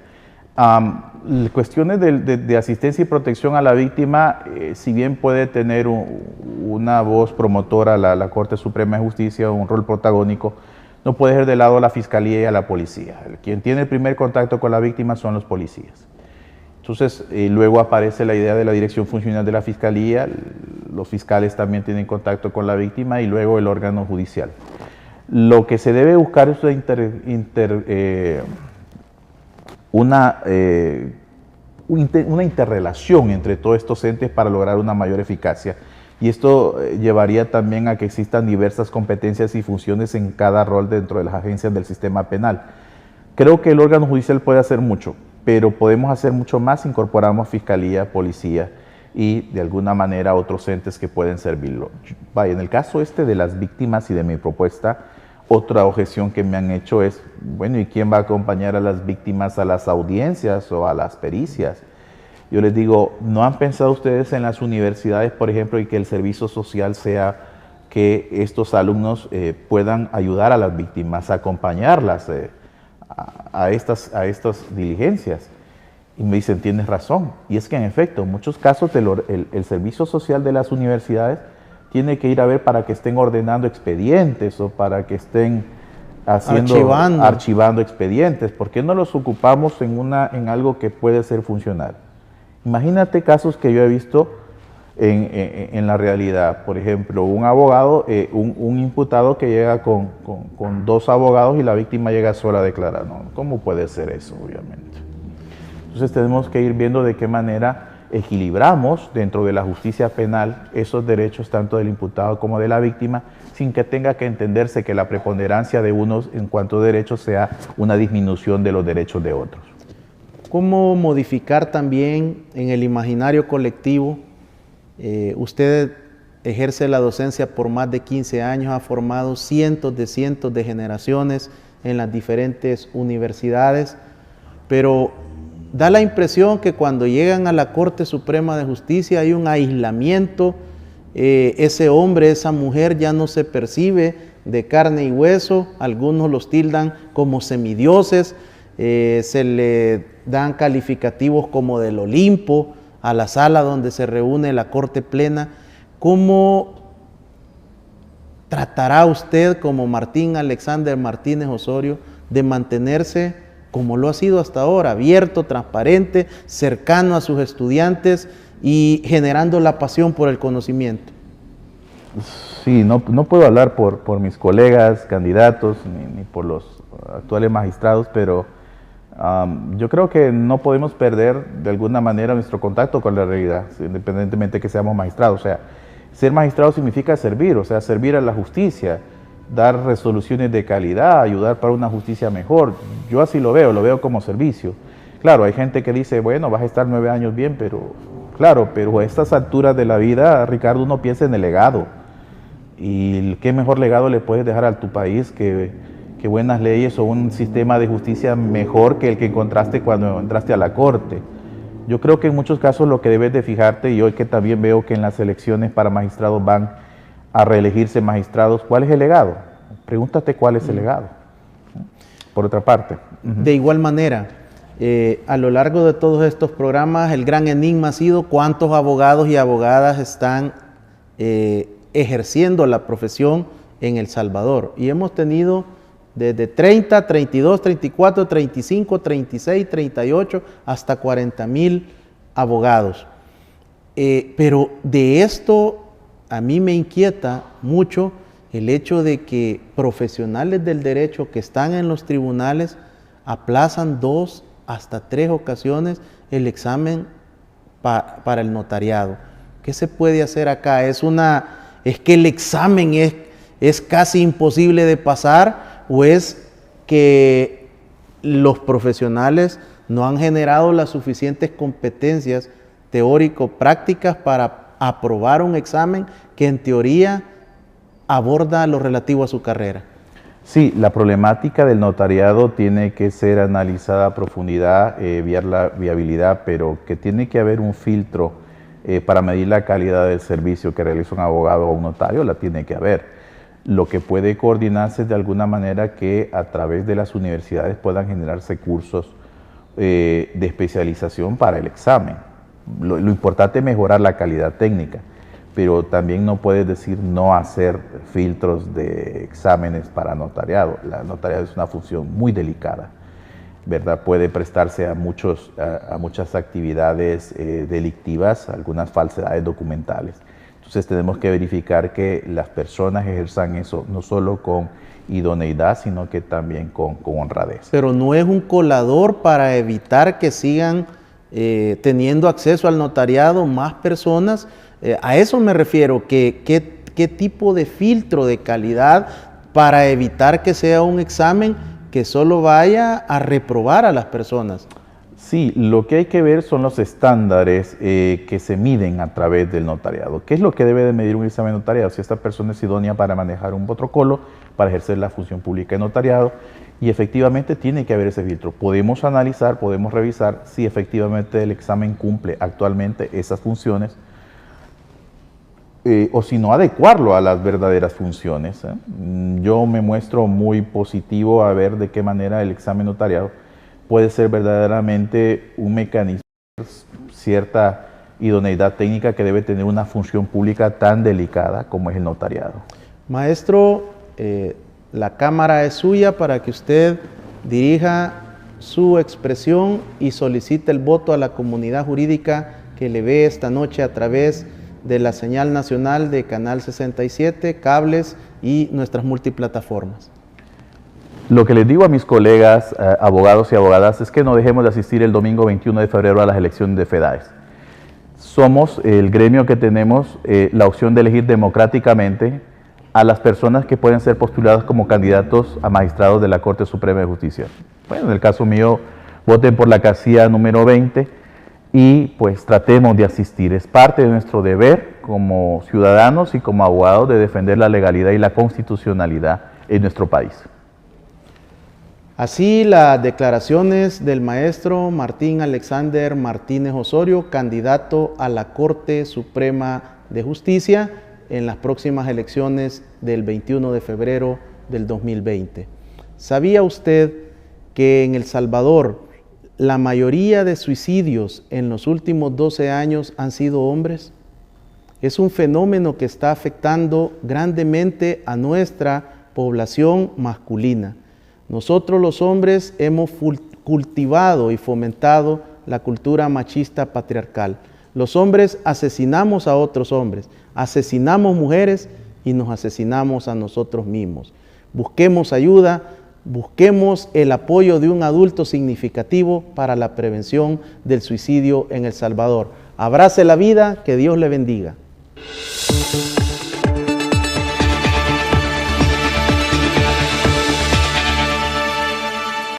Cuestiones de asistencia y protección a la víctima, si bien puede tener una voz promotora la Corte Suprema de Justicia, un rol protagónico, no puede dejar de lado a la Fiscalía y a la Policía. Quien tiene el primer contacto con la víctima son los policías. Entonces, luego aparece la idea de la dirección funcional de la Fiscalía, los fiscales también tienen contacto con la víctima y luego el órgano judicial. Lo que se debe buscar es una interrelación entre todos estos entes para lograr una mayor eficacia. Y esto llevaría también a que existan diversas competencias y funciones en cada rol dentro de las agencias del sistema penal. Creo que el órgano judicial puede hacer mucho, pero podemos hacer mucho más si incorporamos fiscalía, policía y de alguna manera otros entes que pueden servirlo. Vaya, en el caso de las víctimas y de mi propuesta, otra objeción que me han hecho es, bueno, ¿y quién va a acompañar a las víctimas a las audiencias o a las pericias? Yo les digo, ¿no han pensado ustedes en las universidades, por ejemplo, y que el servicio social sea que estos alumnos puedan ayudar a las víctimas, acompañarlas a estas diligencias? Y me dicen, tienes razón. Y es que en efecto, en muchos casos el servicio social de las universidades tiene que ir a ver para que estén ordenando expedientes o para que estén archivando expedientes. ¿Por qué no los ocupamos en algo que puede ser funcional? Imagínate casos que yo he visto en la realidad. Por ejemplo, un abogado, un imputado que llega con 2 abogados y la víctima llega sola a declarar. ¿No? ¿Cómo puede ser eso, obviamente? Entonces tenemos que ir viendo de qué manera equilibramos dentro de la justicia penal esos derechos tanto del imputado como de la víctima, sin que tenga que entenderse que la preponderancia de unos en cuanto a derechos sea una disminución de los derechos de otros. ¿Cómo modificar también en el imaginario colectivo? Usted ejerce la docencia por más de 15 años, ha formado cientos de generaciones en las diferentes universidades, pero da la impresión que cuando llegan a la Corte Suprema de Justicia hay un aislamiento, ese hombre, esa mujer ya no se percibe de carne y hueso, algunos los tildan como semidioses, se le dan calificativos como del Olimpo a la sala donde se reúne la Corte Plena. ¿Cómo tratará usted como Martín Alexander Martínez Osorio de mantenerse como lo ha sido hasta ahora, abierto, transparente, cercano a sus estudiantes y generando la pasión por el conocimiento? Sí, no puedo hablar por mis colegas, candidatos, ni por los actuales magistrados, pero yo creo que no podemos perder de alguna manera nuestro contacto con la realidad, independientemente de que seamos magistrados. O sea, ser magistrado significa servir, o sea, servir a la justicia, dar resoluciones de calidad, ayudar para una justicia mejor. Yo así lo veo como servicio. Claro, hay gente que dice, bueno, vas a estar 9 años bien, pero claro, pero a estas alturas de la vida, Ricardo, uno piensa en el legado. ¿Y qué mejor legado le puedes dejar a tu país que buenas leyes o un sistema de justicia mejor que el que encontraste cuando entraste a la Corte? Yo creo que en muchos casos lo que debes de fijarte, y hoy que también veo que en las elecciones para magistrados van a reelegirse magistrados, ¿cuál es el legado? Pregúntate cuál es el legado. Por otra parte. De igual manera, a lo largo de todos estos programas, el gran enigma ha sido cuántos abogados y abogadas están ejerciendo la profesión en El Salvador. Y hemos tenido desde 30, 32, 34, 35, 36, 38, hasta 40,000 abogados. Pero de esto a mí me inquieta mucho el hecho de que profesionales del derecho que están en los tribunales aplazan 2 hasta 3 ocasiones el examen para el notariado. ¿Qué se puede hacer acá? ¿Es que el examen es casi imposible de pasar, o es que los profesionales no han generado las suficientes competencias teórico-prácticas para aprobar un examen que en teoría aborda lo relativo a su carrera? Sí, la problemática del notariado tiene que ser analizada a profundidad, ver la viabilidad, pero que tiene que haber un filtro para medir la calidad del servicio que realiza un abogado o un notario, la tiene que haber. Lo que puede coordinarse de alguna manera que a través de las universidades puedan generarse cursos de especialización para el examen. Lo importante es mejorar la calidad técnica, pero también no puedes decir no hacer filtros de exámenes para notariado. La notariado es una función muy delicada, ¿verdad? Puede prestarse a muchas actividades delictivas, algunas falsedades documentales. Entonces tenemos que verificar que las personas ejerzan eso no solo con idoneidad, sino que también con honradez. Pero no es un colador para evitar que sigan teniendo acceso al notariado más personas. A eso me refiero, ¿qué tipo de filtro de calidad para evitar que sea un examen que solo vaya a reprobar a las personas? Sí, lo que hay que ver son los estándares que se miden a través del notariado. ¿Qué es lo que debe de medir un examen notariado? Si esta persona es idónea para manejar un protocolo, para ejercer la función pública de notariado, y efectivamente tiene que haber ese filtro. Podemos analizar, podemos revisar si efectivamente el examen cumple actualmente esas funciones, o si no, adecuarlo a las verdaderas funciones. Yo me muestro muy positivo a ver de qué manera el examen notariado puede ser verdaderamente un mecanismo, cierta idoneidad técnica que debe tener una función pública tan delicada como es el notariado. Maestro, la cámara es suya para que usted dirija su expresión y solicite el voto a la comunidad jurídica que le ve esta noche a través de la señal nacional de Canal 67, cables y nuestras multiplataformas. Lo que les digo a mis colegas, abogados y abogadas, es que no dejemos de asistir el domingo 21 de febrero a las elecciones de FEDAES. Somos el gremio que tenemos la opción de elegir democráticamente a las personas que pueden ser postuladas como candidatos a magistrados de la Corte Suprema de Justicia. Bueno, en el caso mío, voten por la casilla número 20 y pues tratemos de asistir. Es parte de nuestro deber como ciudadanos y como abogados de defender la legalidad y la constitucionalidad en nuestro país. Así las declaraciones del maestro Martín Alexander Martínez Osorio, candidato a la Corte Suprema de Justicia en las próximas elecciones del 21 de febrero del 2020. ¿Sabía usted que en El Salvador la mayoría de suicidios en los últimos 12 años han sido hombres? Es un fenómeno que está afectando grandemente a nuestra población masculina. Nosotros los hombres hemos cultivado y fomentado la cultura machista patriarcal. Los hombres asesinamos a otros hombres, asesinamos mujeres y nos asesinamos a nosotros mismos. Busquemos ayuda, busquemos el apoyo de un adulto significativo para la prevención del suicidio en El Salvador. Abrace la vida, que Dios le bendiga.